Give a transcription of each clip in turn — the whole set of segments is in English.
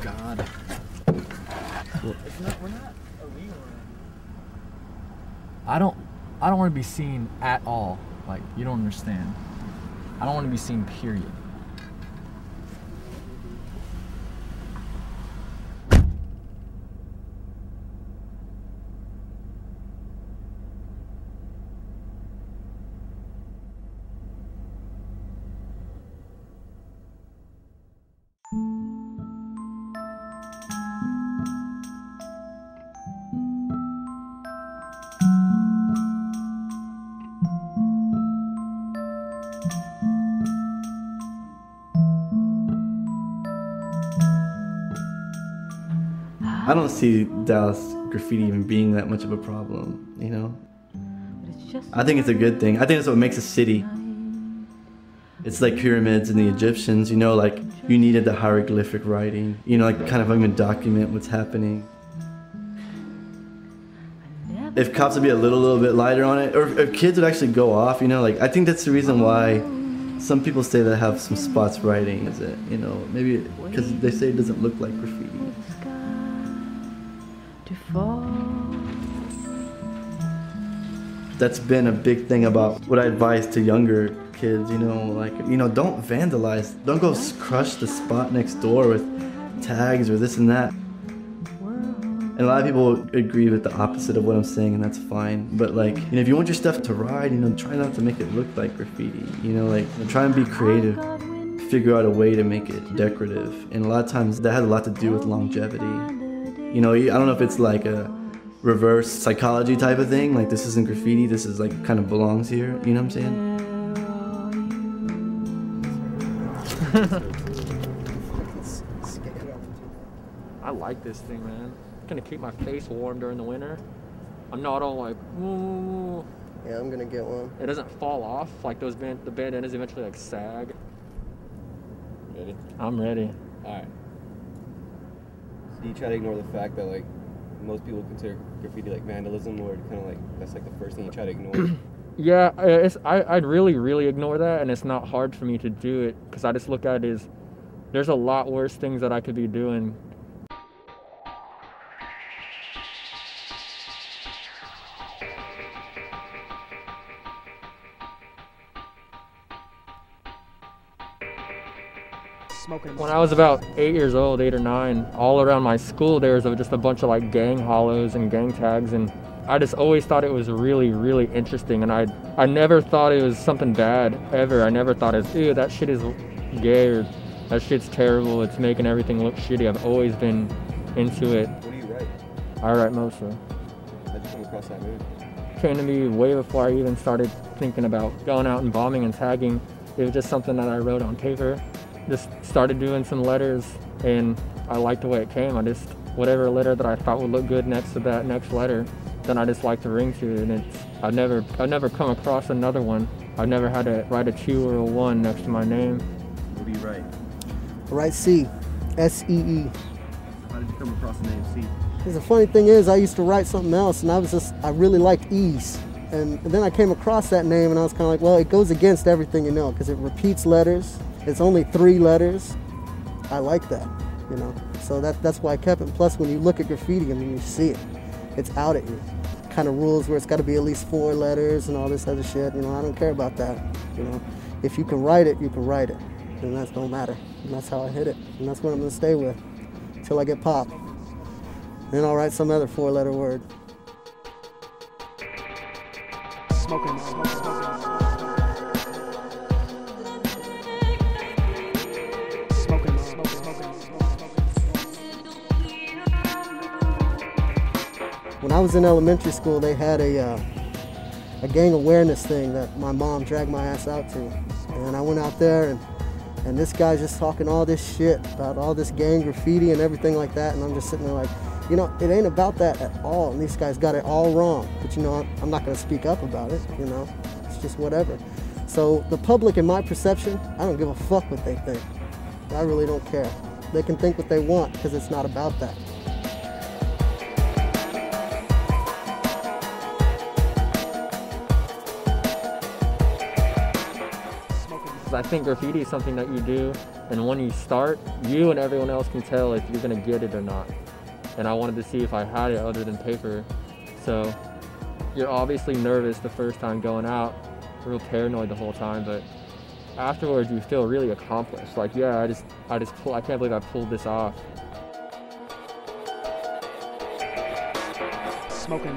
God. We're not illegal. I don't want to be seen at all. Like, you don't understand. I don't want to be seen, period. I don't see Dallas graffiti even being that much of a problem, you know? I think it's a good thing. I think that's what makes a city. It's like pyramids and the Egyptians, you know, like you needed the hieroglyphic writing, you know, like kind of even document what's happening. If cops would be a little bit lighter on it, or if kids would actually go off, you know, like I think that's the reason why some people say they have some spots writing, is it, you know, maybe because they say it doesn't look like graffiti. That's been a big thing about what I advise to younger kids, you know, like, you know, don't vandalize, don't go crush the spot next door with tags or this and that. And a lot of people agree with the opposite of what I'm saying, and that's fine. But like, you know, if you want your stuff to ride, you know, try not to make it look like graffiti, you know, like try and be creative, figure out a way to make it decorative. And a lot of times that has a lot to do with longevity. You know, I don't know if it's like a reverse psychology type of thing, like this isn't graffiti, this is like kind of belongs here, you know what I'm saying? I like this thing, man. It's gonna keep my face warm during the winter. I'm not all like, ooh. Yeah, I'm gonna get one. It doesn't fall off, like the bandanas eventually like sag. Ready? I'm ready. Alright. So you try to ignore the fact that like most people consider graffiti like vandalism, or kind of like that's like the first thing you try to ignore? Yeah, I'd really ignore that, and it's not hard for me to do it because I just look at it as there's a lot worse things that I could be doing. When I was about 8 years old, 8 or 9, all around my school there was just a bunch of like gang hollows and gang tags, and I just always thought it was really interesting, and I never thought it was something bad ever. I never thought it's, ew, that shit is gay, or that shit's terrible, it's making everything look shitty. I've always been into it. What do you write? I write mostly. How'd you come across that move? Came to me way before I even started thinking about going out and bombing and tagging. It was just something that I wrote on paper. Just started doing some letters, and I liked the way it came. Whatever letter that I thought would look good next to that next letter, then I just like to ring to it. And I've never come across another one. I've never had to write a 2 or a 1 next to my name. What do you write? I write C, S-E-E. How did you come across the name C? Because the funny thing is, I used to write something else, and I really liked E's. And then I came across that name, and I was kind of like, well, it goes against everything, you know, because it repeats letters. It's only 3 letters. I like that, you know. So that's why I kept it. Plus, when you look at graffiti, I mean, you see it. It's out at you. Kind of rules where it's got to be at least 4 letters and all this other shit. You know, I don't care about that. You know, if you can write it, you can write it, and that don't matter. And that's how I hit it, and that's what I'm gonna stay with until I get popped. Then I'll write some other 4-letter word. Smoking. When I was in elementary school, they had a gang awareness thing that my mom dragged my ass out to. And I went out there, and this guy's just talking all this shit about all this gang graffiti and everything like that. And I'm just sitting there like, you know, it ain't about that at all. And these guys got it all wrong. But, you know, I'm not going to speak up about it, you know. It's just whatever. So the public, in my perception, I don't give a fuck what they think. I really don't care. They can think what they want because it's not about that. because I think graffiti is something that you do, and when you start, you and everyone else can tell if you're gonna get it or not. And I wanted to see if I had it other than paper. So you're obviously nervous the first time going out, real paranoid the whole time, but afterwards you feel really accomplished. Like, yeah, I can't believe I pulled this off. Smoking.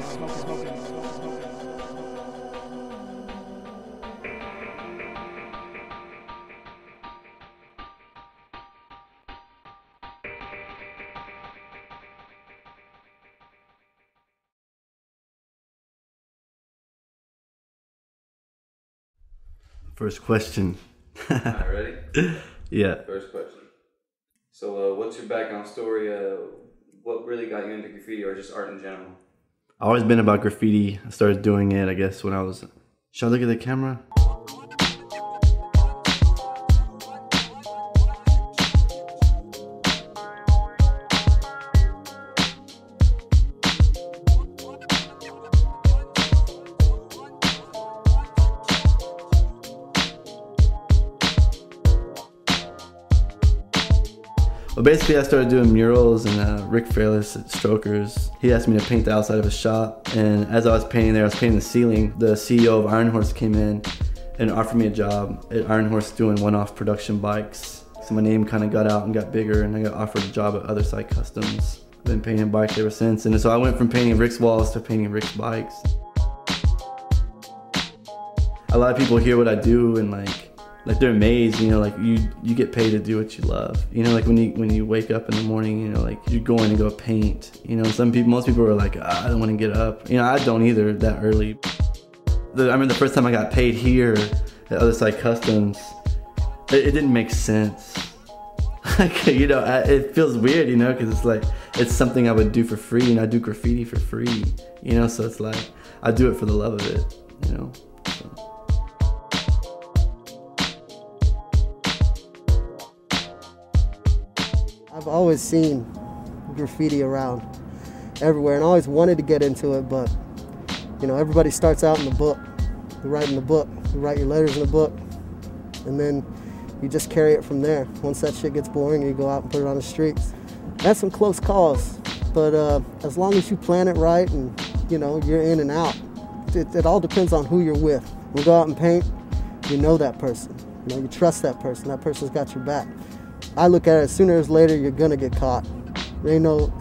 First question. Alright, ready? Yeah. First question. So, what's your background story? What really got you into graffiti or just art in general? I've always been about graffiti. I started doing it, I guess, when I was... Should I look at the camera? Well, basically, I started doing murals, and Rick Fairless at Strokers, he asked me to paint the outside of his shop, and as I was painting there, I was painting the ceiling. The CEO of Iron Horse came in and offered me a job at Iron Horse doing one-off production bikes. So my name kind of got out and got bigger, and I got offered a job at Other Side Customs. I've been painting bikes ever since, and so I went from painting Rick's walls to painting Rick's bikes. A lot of people hear what I do and like they're amazed, you know, like you get paid to do what you love. You know, like when you wake up in the morning, you know, like you're going to go paint. You know, most people are like, I don't want to get up. You know, I don't either that early. I remember the first time I got paid here at Other Side Customs, it didn't make sense. Like, you know, it feels weird, you know, because it's like, it's something I would do for free, and I do graffiti for free, you know, so it's like, I do it for the love of it, you know. So. I've always seen graffiti around everywhere and always wanted to get into it, but you know, everybody starts out in the book. You write in the book, you write your letters in the book, and then you just carry it from there. Once that shit gets boring, you go out and put it on the streets. That's some close calls, but as long as you plan it right and you know, you're in and out, it all depends on who you're with. When you go out and paint, you know that person. You know, you trust that person's got your back. I look at it, sooner or later you're gonna get caught. There ain't no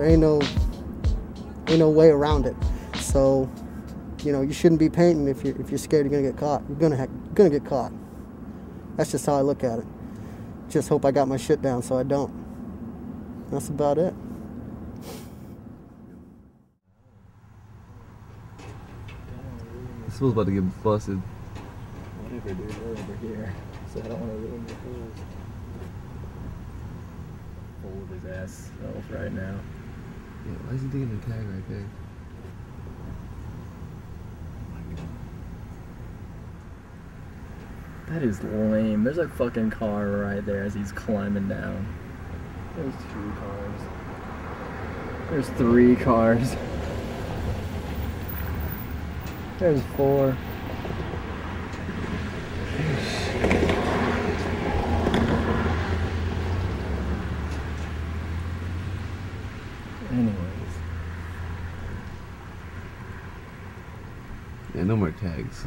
way around it. So, you know, you shouldn't be painting if you're scared you're gonna get caught. You're gonna get caught. That's just how I look at it. Just hope I got my shit down so I don't. That's about it. This fool's about to get busted. Whatever, dude, we're over here, so I don't want to ruin the fools. Hold his ass self right now. Yeah, why is he digging the tag right there? That is lame. There's a fucking car right there as he's climbing down. There's 2 cars. There's 3 cars. There's 4. Anyways. Yeah, no more tags.